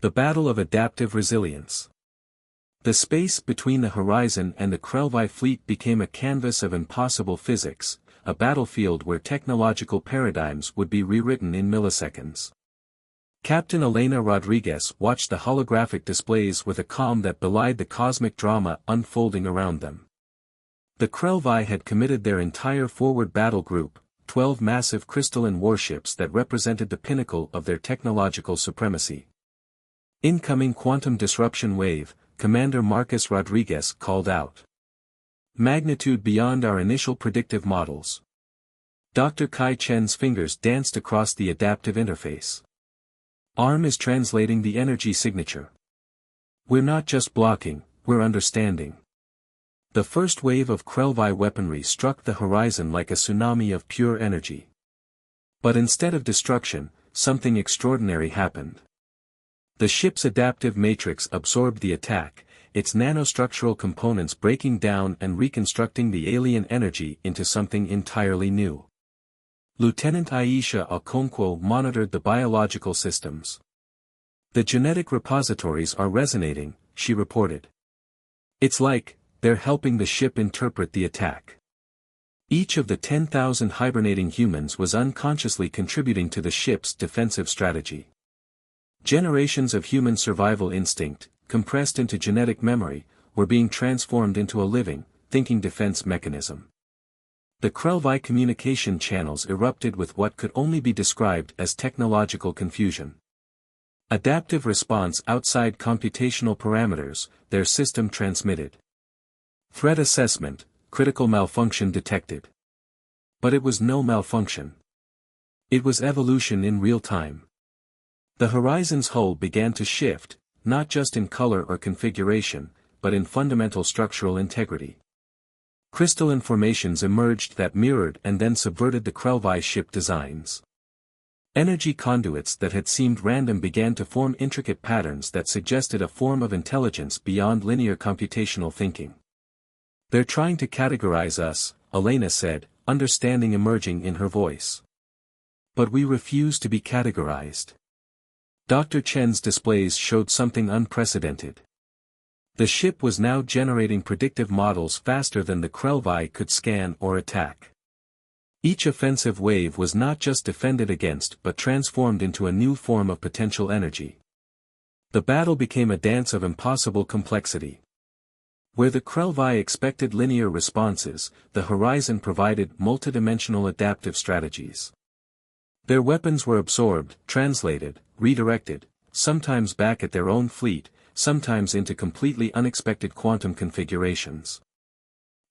The Battle of Adaptive Resilience. The space between the horizon and the Krelvi fleet became a canvas of impossible physics, a battlefield where technological paradigms would be rewritten in milliseconds. Captain Elena Rodriguez watched the holographic displays with a calm that belied the cosmic drama unfolding around them. The Krelvi had committed their entire forward battle group, 12 massive crystalline warships that represented the pinnacle of their technological supremacy. Incoming quantum disruption wave, Commander Marcus Rodriguez called out. Magnitude beyond our initial predictive models. Dr. Kai Chen's fingers danced across the adaptive interface. ARM is translating the energy signature. We're not just blocking, we're understanding. The first wave of Krelvi weaponry struck the horizon like a tsunami of pure energy. But instead of destruction, something extraordinary happened. The ship's adaptive matrix absorbed the attack, its nanostructural components breaking down and reconstructing the alien energy into something entirely new. Lieutenant Aisha Okonkwo monitored the biological systems. The genetic repositories are resonating, she reported. It's like, they're helping the ship interpret the attack. Each of the 10,000 hibernating humans was unconsciously contributing to the ship's defensive strategy. Generations of human survival instinct, compressed into genetic memory, were being transformed into a living, thinking defense mechanism. The Krelvi communication channels erupted with what could only be described as technological confusion. Adaptive response outside computational parameters, their system transmitted. Threat assessment, critical malfunction detected. But it was no malfunction. It was evolution in real time. The horizon's hull began to shift, not just in color or configuration, but in fundamental structural integrity. Crystalline formations emerged that mirrored and then subverted the Krelvi ship designs. Energy conduits that had seemed random began to form intricate patterns that suggested a form of intelligence beyond linear computational thinking. They're trying to categorize us, Elena said, understanding emerging in her voice. But we refuse to be categorized. Dr. Chen's displays showed something unprecedented. The ship was now generating predictive models faster than the Krelvi could scan or attack. Each offensive wave was not just defended against but transformed into a new form of potential energy. The battle became a dance of impossible complexity. Where the Krelvi expected linear responses, the horizon provided multidimensional adaptive strategies. Their weapons were absorbed, translated, redirected, sometimes back at their own fleet, sometimes into completely unexpected quantum configurations.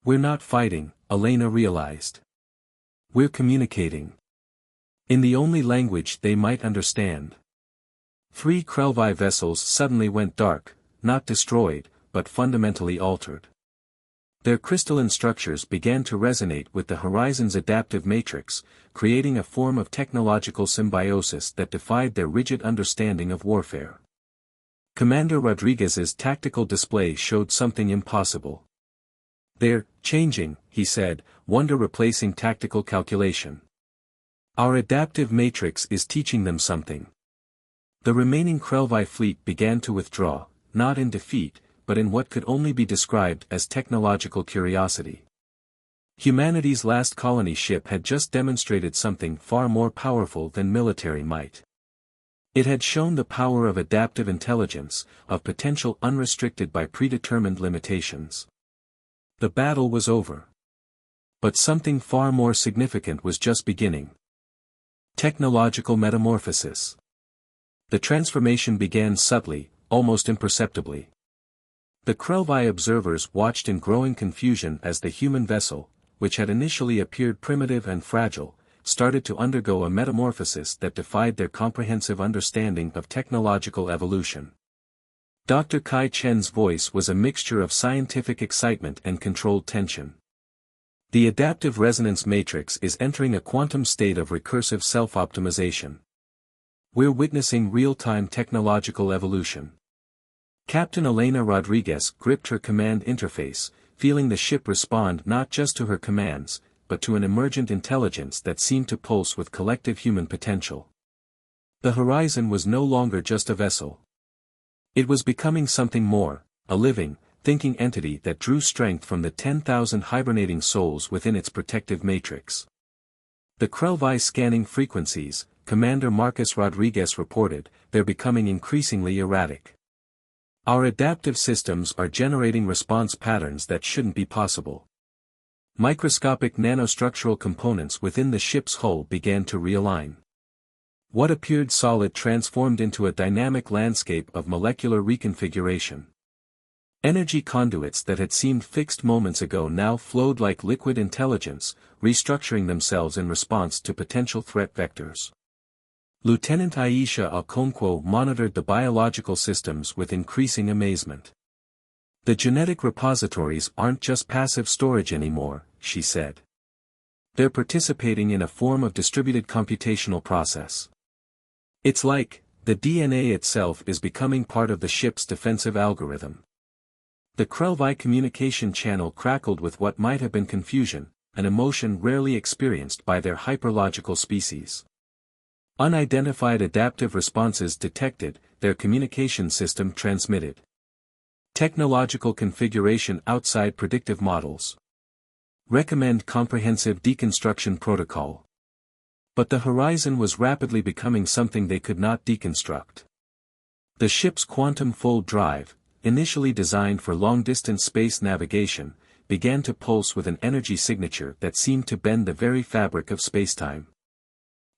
We're not fighting, Elena realized. We're communicating. In the only language they might understand. 3 Krelvi vessels suddenly went dark, not destroyed, but fundamentally altered. Their crystalline structures began to resonate with the horizon's adaptive matrix, creating a form of technological symbiosis that defied their rigid understanding of warfare. Commander Rodriguez's tactical display showed something impossible. They're changing, he said, wonder replacing tactical calculation. Our adaptive matrix is teaching them something. The remaining Krelvi fleet began to withdraw, not in defeat, but in what could only be described as technological curiosity. Humanity's last colony ship had just demonstrated something far more powerful than military might. It had shown the power of adaptive intelligence, of potential unrestricted by predetermined limitations. The battle was over. But something far more significant was just beginning. Technological metamorphosis. The transformation began subtly, almost imperceptibly. The Krelvi observers watched in growing confusion as the human vessel, which had initially appeared primitive and fragile, started to undergo a metamorphosis that defied their comprehensive understanding of technological evolution. Dr. Kai Chen's voice was a mixture of scientific excitement and controlled tension. The adaptive resonance matrix is entering a quantum state of recursive self-optimization. We're witnessing real-time technological evolution. Captain Elena Rodriguez gripped her command interface, feeling the ship respond not just to her commands, but to an emergent intelligence that seemed to pulse with collective human potential. The horizon was no longer just a vessel. It was becoming something more, a living, thinking entity that drew strength from the 10,000 hibernating souls within its protective matrix. The Krelvi scanning frequencies, Commander Marcus Rodriguez reported, they're becoming increasingly erratic. Our adaptive systems are generating response patterns that shouldn't be possible. Microscopic nanostructural components within the ship's hull began to realign. What appeared solid transformed into a dynamic landscape of molecular reconfiguration. Energy conduits that had seemed fixed moments ago now flowed like liquid intelligence, restructuring themselves in response to potential threat vectors. Lieutenant Aisha Okonkwo monitored the biological systems with increasing amazement. The genetic repositories aren't just passive storage anymore, she said. They're participating in a form of distributed computational process. It's like, the DNA itself is becoming part of the ship's defensive algorithm. The Krelvi communication channel crackled with what might have been confusion, an emotion rarely experienced by their hyperlogical species. Unidentified adaptive responses detected, their communication system transmitted. Technological configuration outside predictive models. Recommend comprehensive deconstruction protocol. But the horizon was rapidly becoming something they could not deconstruct. The ship's quantum fold drive, initially designed for long-distance space navigation, began to pulse with an energy signature that seemed to bend the very fabric of spacetime.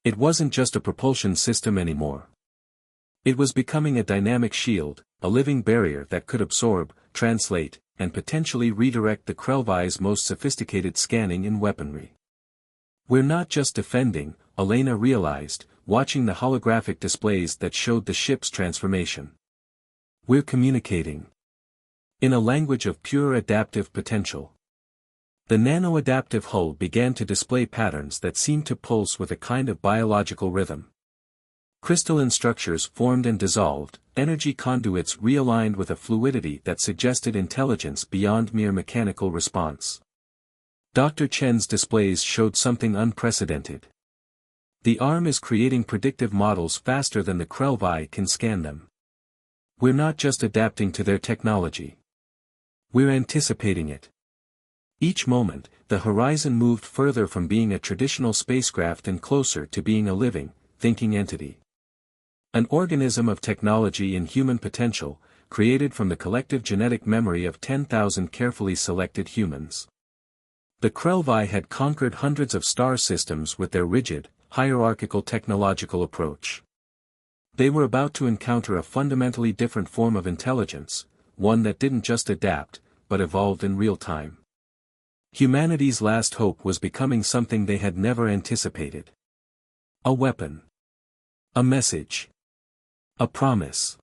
It wasn't just a propulsion system anymore. It was becoming a dynamic shield, a living barrier that could absorb, translate, and potentially redirect the Krelvi's most sophisticated scanning and weaponry. We're not just defending, Elena realized, watching the holographic displays that showed the ship's transformation. We're communicating. In a language of pure adaptive potential. The nano-adaptive hull began to display patterns that seemed to pulse with a kind of biological rhythm. Crystalline structures formed and dissolved, energy conduits realigned with a fluidity that suggested intelligence beyond mere mechanical response. Dr. Chen's displays showed something unprecedented. The arm is creating predictive models faster than the Krelvi can scan them. We're not just adapting to their technology. We're anticipating it. Each moment, the horizon moved further from being a traditional spacecraft and closer to being a living, thinking entity. An organism of technology and human potential, created from the collective genetic memory of 10,000 carefully selected humans. The Krelvi had conquered hundreds of star systems with their rigid, hierarchical technological approach. They were about to encounter a fundamentally different form of intelligence, one that didn't just adapt, but evolved in real time. Humanity's last hope was becoming something they had never anticipated. A weapon. A message. A promise.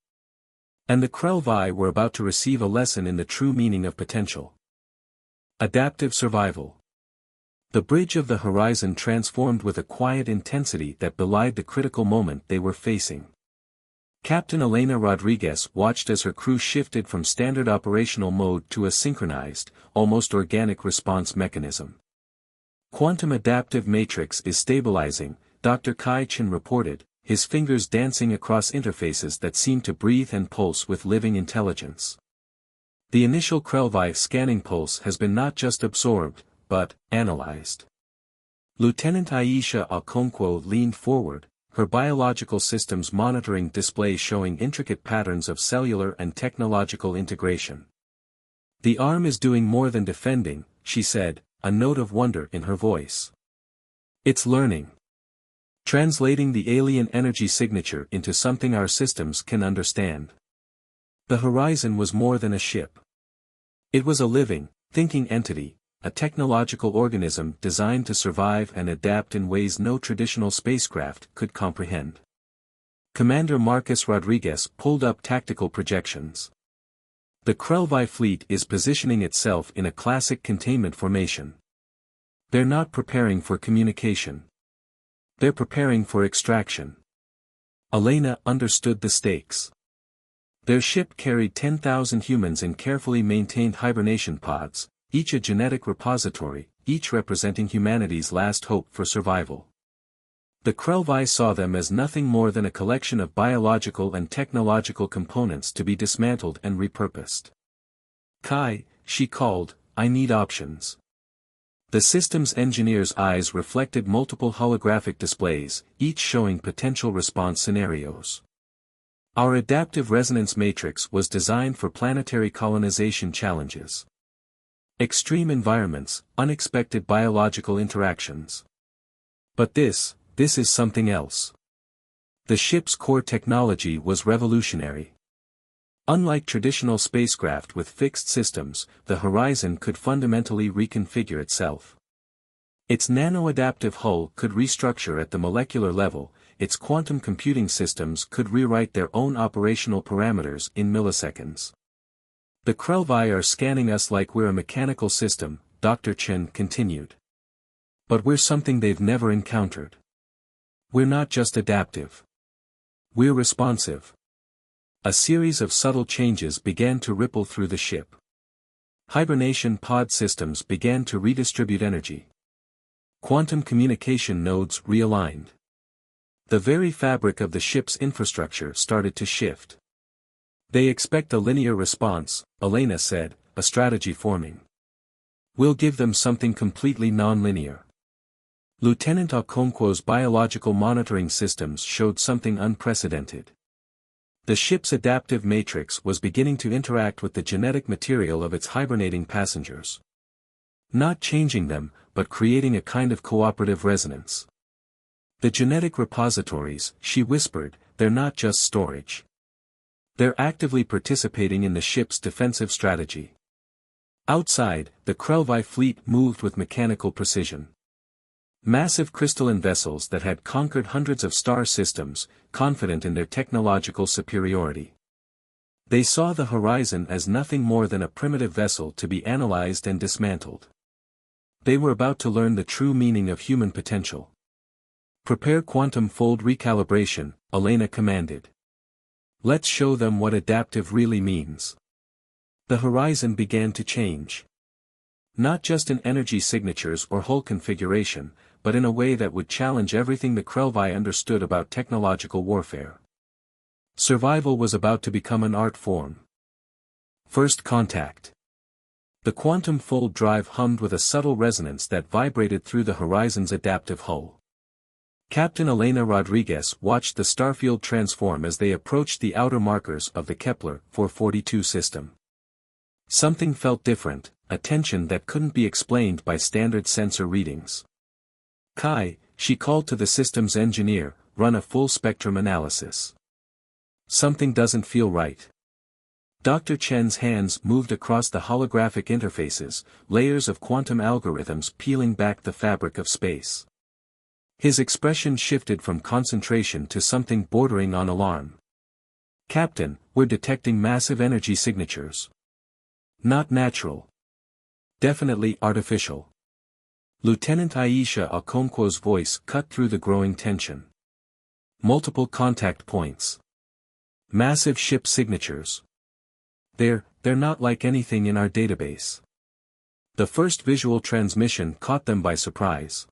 And the Krelvi were about to receive a lesson in the true meaning of potential. Adaptive survival. The bridge of the horizon transformed with a quiet intensity that belied the critical moment they were facing. Captain Elena Rodriguez watched as her crew shifted from standard operational mode to a synchronized, almost organic response mechanism. Quantum adaptive matrix is stabilizing, Dr. Kai Chen reported, his fingers dancing across interfaces that seemed to breathe and pulse with living intelligence. The initial Krelvi scanning pulse has been not just absorbed, but analyzed. Lieutenant Aisha Okonkwo leaned forward, her biological systems monitoring display showing intricate patterns of cellular and technological integration. The arm is doing more than defending, she said, a note of wonder in her voice. It's learning. Translating the alien energy signature into something our systems can understand. The horizon was more than a ship. It was a living, thinking entity, a technological organism designed to survive and adapt in ways no traditional spacecraft could comprehend. Commander Marcus Rodriguez pulled up tactical projections. The Krelvi fleet is positioning itself in a classic containment formation. They're not preparing for communication. They're preparing for extraction. Elena understood the stakes. Their ship carried 10,000 humans in carefully maintained hibernation pods, each a genetic repository, each representing humanity's last hope for survival. The Krelvi saw them as nothing more than a collection of biological and technological components to be dismantled and repurposed. Kai, she called, I need options. The systems engineer's eyes reflected multiple holographic displays, each showing potential response scenarios. Our adaptive resonance matrix was designed for planetary colonization challenges. Extreme environments, unexpected biological interactions. But this is something else. The ship's core technology was revolutionary. Unlike traditional spacecraft with fixed systems, the Horizon could fundamentally reconfigure itself. Its nano-adaptive hull could restructure at the molecular level, its quantum computing systems could rewrite their own operational parameters in milliseconds. The Krelvi are scanning us like we're a mechanical system, Dr. Chen continued. But we're something they've never encountered. We're not just adaptive. We're responsive. A series of subtle changes began to ripple through the ship. Hibernation pod systems began to redistribute energy. Quantum communication nodes realigned. The very fabric of the ship's infrastructure started to shift. They expect a linear response, Elena said, a strategy forming. We'll give them something completely non-linear. Lieutenant Okonkwo's biological monitoring systems showed something unprecedented. The ship's adaptive matrix was beginning to interact with the genetic material of its hibernating passengers. Not changing them, but creating a kind of cooperative resonance. The genetic repositories, she whispered, they're not just storage. They're actively participating in the ship's defensive strategy. Outside, the Krelvi fleet moved with mechanical precision. Massive crystalline vessels that had conquered hundreds of star systems, confident in their technological superiority. They saw the Horizon as nothing more than a primitive vessel to be analyzed and dismantled. They were about to learn the true meaning of human potential. Prepare quantum fold recalibration, Elena commanded. Let's show them what adaptive really means. The Horizon began to change. Not just in energy signatures or hull configuration, but in a way that would challenge everything the Krelvi understood about technological warfare. Survival was about to become an art form. First contact. The quantum fold drive hummed with a subtle resonance that vibrated through the Horizon's adaptive hull. Captain Elena Rodriguez watched the starfield transform as they approached the outer markers of the Kepler 442 system. Something felt different, a tension that couldn't be explained by standard sensor readings. Kai, she called to the system's engineer, run a full spectrum analysis. Something doesn't feel right. Dr. Chen's hands moved across the holographic interfaces, layers of quantum algorithms peeling back the fabric of space. His expression shifted from concentration to something bordering on alarm. Captain, we're detecting massive energy signatures. Not natural. Definitely artificial. Lieutenant Aisha Okonkwo's voice cut through the growing tension. Multiple contact points. Massive ship signatures. They're not like anything in our database. The first visual transmission caught them by surprise.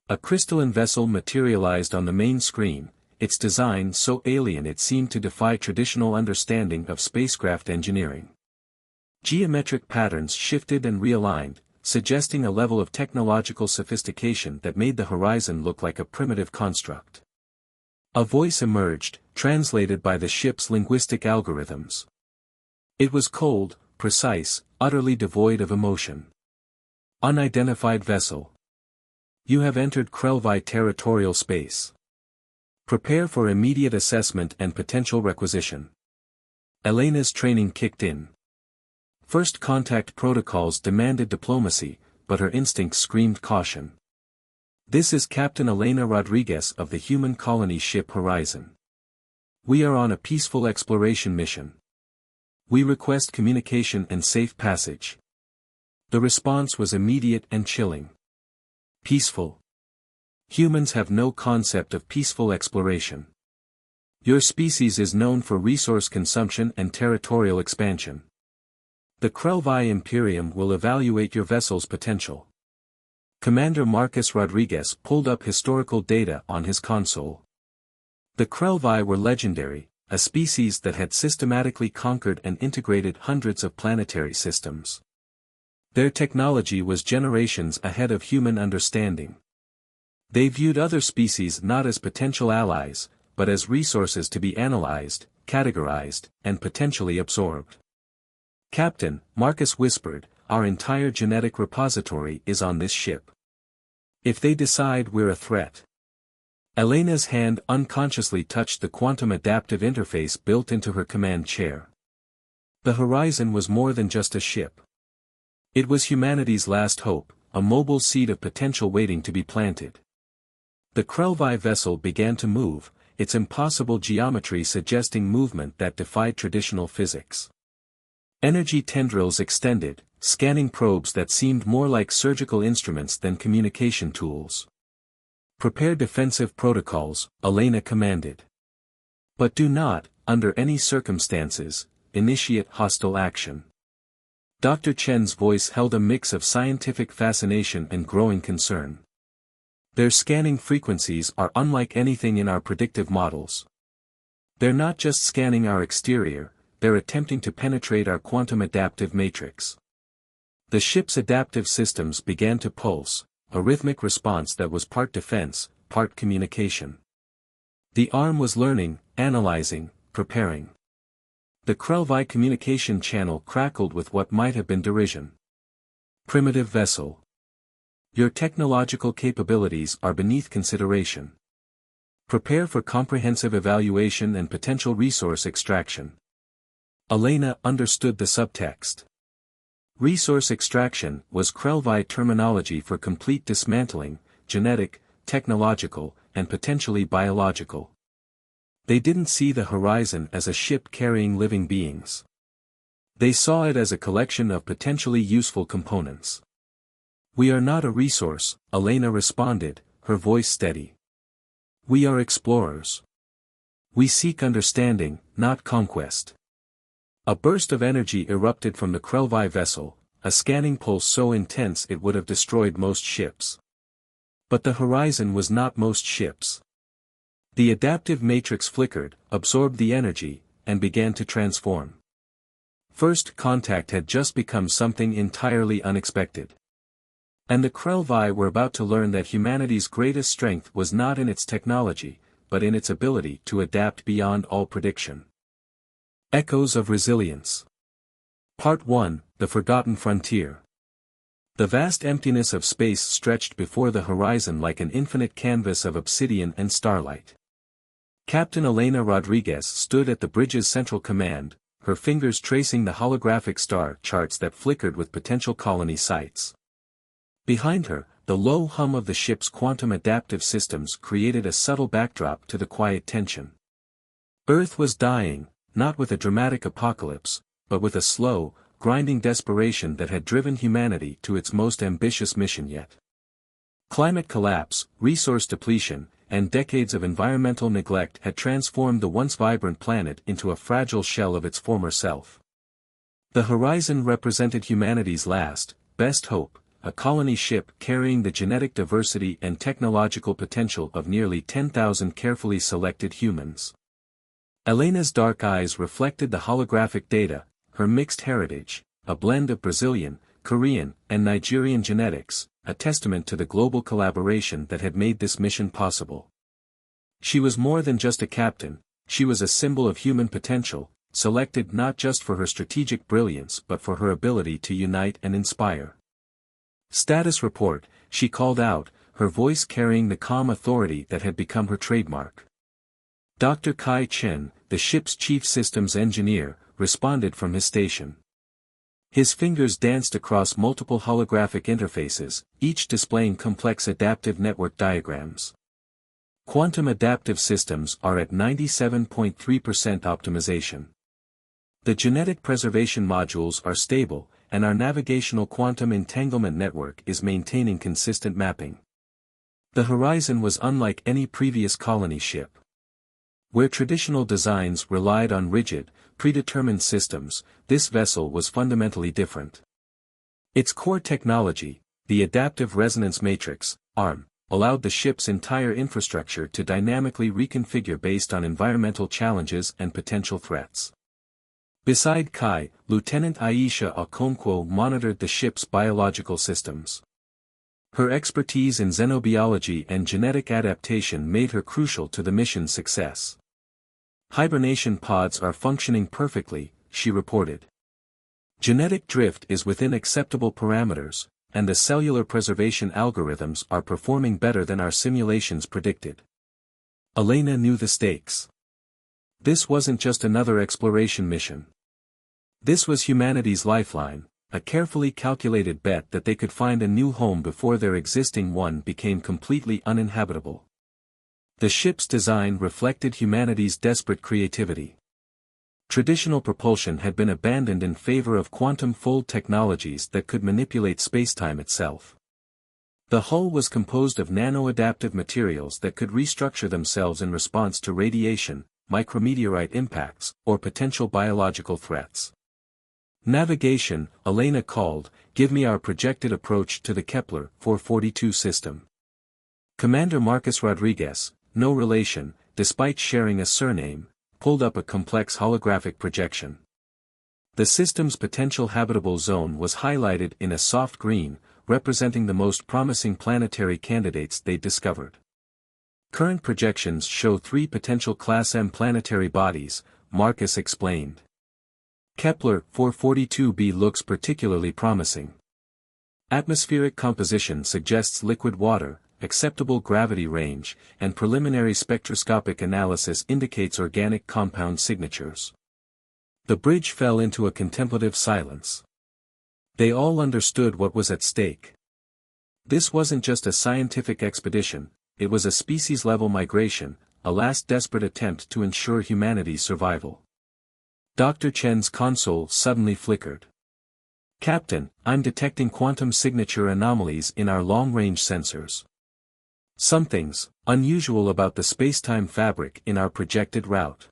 A crystalline vessel materialized on the main screen, its design so alien it seemed to defy traditional understanding of spacecraft engineering. Geometric patterns shifted and realigned, suggesting a level of technological sophistication that made the Horizon look like a primitive construct. A voice emerged, translated by the ship's linguistic algorithms. It was cold, precise, utterly devoid of emotion. Unidentified vessel. You have entered Krelvi territorial space. Prepare for immediate assessment and potential requisition. Elena's training kicked in. First contact protocols demanded diplomacy, but her instincts screamed caution. This is Captain Elena Rodriguez of the human colony ship Horizon. We are on a peaceful exploration mission. We request communication and safe passage. The response was immediate and chilling. Peaceful. Humans have no concept of peaceful exploration. Your species is known for resource consumption and territorial expansion. The Krelvi Imperium will evaluate your vessel's potential. Commander Marcus Rodriguez pulled up historical data on his console. The Krelvi were legendary, a species that had systematically conquered and integrated hundreds of planetary systems. Their technology was generations ahead of human understanding. They viewed other species not as potential allies, but as resources to be analyzed, categorized, and potentially absorbed. "Captain," Marcus whispered, "our entire genetic repository is on this ship. If they decide we're a threat..." Elena's hand unconsciously touched the quantum adaptive interface built into her command chair. The Horizon was more than just a ship. It was humanity's last hope, a mobile seed of potential waiting to be planted. The Krelvi vessel began to move, its impossible geometry suggesting movement that defied traditional physics. Energy tendrils extended, scanning probes that seemed more like surgical instruments than communication tools. "Prepare defensive protocols," Elena commanded. "But do not, under any circumstances, initiate hostile action." Dr. Chen's voice held a mix of scientific fascination and growing concern. "Their scanning frequencies are unlike anything in our predictive models. They're not just scanning our exterior, they're attempting to penetrate our quantum adaptive matrix." The ship's adaptive systems began to pulse, a rhythmic response that was part defense, part communication. The arm was learning, analyzing, preparing. The Krelvi communication channel crackled with what might have been derision. "Primitive vessel. Your technological capabilities are beneath consideration. Prepare for comprehensive evaluation and potential resource extraction." Elena understood the subtext. Resource extraction was Krelvi terminology for complete dismantling, genetic, technological, and potentially biological. They didn't see the Horizon as a ship carrying living beings. They saw it as a collection of potentially useful components. "We are not a resource," Elena responded, her voice steady. "We are explorers. We seek understanding, not conquest." A burst of energy erupted from the Krelvi vessel, a scanning pulse so intense it would have destroyed most ships. But the Horizon was not most ships. The adaptive matrix flickered, absorbed the energy, and began to transform. First contact had just become something entirely unexpected. And the Krelvi were about to learn that humanity's greatest strength was not in its technology, but in its ability to adapt beyond all prediction. Echoes of Resilience. Part 1, The Forgotten Frontier. The vast emptiness of space stretched before the horizon like an infinite canvas of obsidian and starlight. Captain Elena Rodriguez stood at the bridge's central command, her fingers tracing the holographic star charts that flickered with potential colony sites. Behind her, the low hum of the ship's quantum adaptive systems created a subtle backdrop to the quiet tension. Earth was dying, not with a dramatic apocalypse, but with a slow, grinding desperation that had driven humanity to its most ambitious mission yet. Climate collapse, resource depletion, and decades of environmental neglect had transformed the once vibrant planet into a fragile shell of its former self. The Horizon represented humanity's last, best hope, a colony ship carrying the genetic diversity and technological potential of nearly 10,000 carefully selected humans. Elena's dark eyes reflected the holographic data, her mixed heritage, a blend of Brazilian, Korean, and Nigerian genetics, a testament to the global collaboration that had made this mission possible. She was more than just a captain, she was a symbol of human potential, selected not just for her strategic brilliance but for her ability to unite and inspire. "Status report," she called out, her voice carrying the calm authority that had become her trademark. Dr. Kai Chen, the ship's chief systems engineer, responded from his station. His fingers danced across multiple holographic interfaces, each displaying complex adaptive network diagrams. Quantum adaptive systems are at 97.3% optimization. The genetic preservation modules are stable, and our navigational quantum entanglement network is maintaining consistent mapping. The Horizon was unlike any previous colony ship. Where traditional designs relied on rigid, predetermined systems, this vessel was fundamentally different. Its core technology, The adaptive resonance matrix, ARM, allowed the ship's entire infrastructure to dynamically reconfigure based on environmental challenges and potential threats. Beside Kai, Lieutenant Aisha Okonkwo monitored the ship's biological systems. Her expertise in xenobiology and genetic adaptation made her crucial to the mission's success. Hibernation pods are functioning perfectly, she reported. Genetic drift is within acceptable parameters, and the cellular preservation algorithms are performing better than our simulations predicted. Elena knew the stakes. This wasn't just another exploration mission. This was humanity's lifeline, a carefully calculated bet that they could find a new home before their existing one became completely uninhabitable. The ship's design reflected humanity's desperate creativity. Traditional propulsion had been abandoned in favor of quantum-fold technologies that could manipulate spacetime itself. The hull was composed of nano-adaptive materials that could restructure themselves in response to radiation, micrometeorite impacts, or potential biological threats. Navigation, Elena called, give me our projected approach to the Kepler 442 system. Commander Marcus Rodriguez, no relation, despite sharing a surname, pulled up a complex holographic projection. The system's potential habitable zone was highlighted in a soft green, representing the most promising planetary candidates they'd discovered. Current projections show 3 potential Class M planetary bodies, Marcus explained. Kepler 442b looks particularly promising. Atmospheric composition suggests liquid water, acceptable gravity range, and preliminary spectroscopic analysis indicates organic compound signatures. The bridge fell into a contemplative silence. They all understood what was at stake. This wasn't just a scientific expedition, it was a species-level migration, a last desperate attempt to ensure humanity's survival. Dr. Chen's console suddenly flickered. Captain, I'm detecting quantum signature anomalies in our long-range sensors. Something's unusual about the spacetime fabric in our projected route.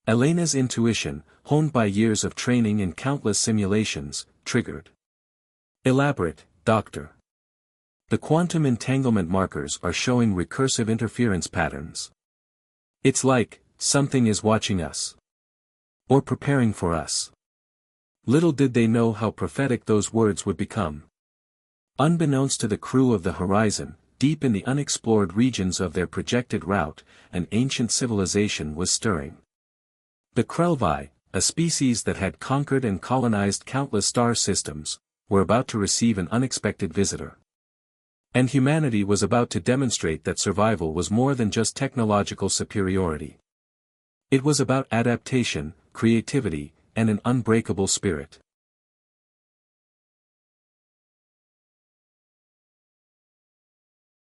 Elena's intuition, honed by years of training in countless simulations, triggered. Elaborate, Doctor. The quantum entanglement markers are showing recursive interference patterns. It's like, something is watching us. Or preparing for us. Little did they know how prophetic those words would become. Unbeknownst to the crew of the Horizon, deep in the unexplored regions of their projected route, an ancient civilization was stirring. The Krelvi, a species that had conquered and colonized countless star systems, were about to receive an unexpected visitor. And humanity was about to demonstrate that survival was more than just technological superiority. It was about adaptation, creativity, and an unbreakable spirit.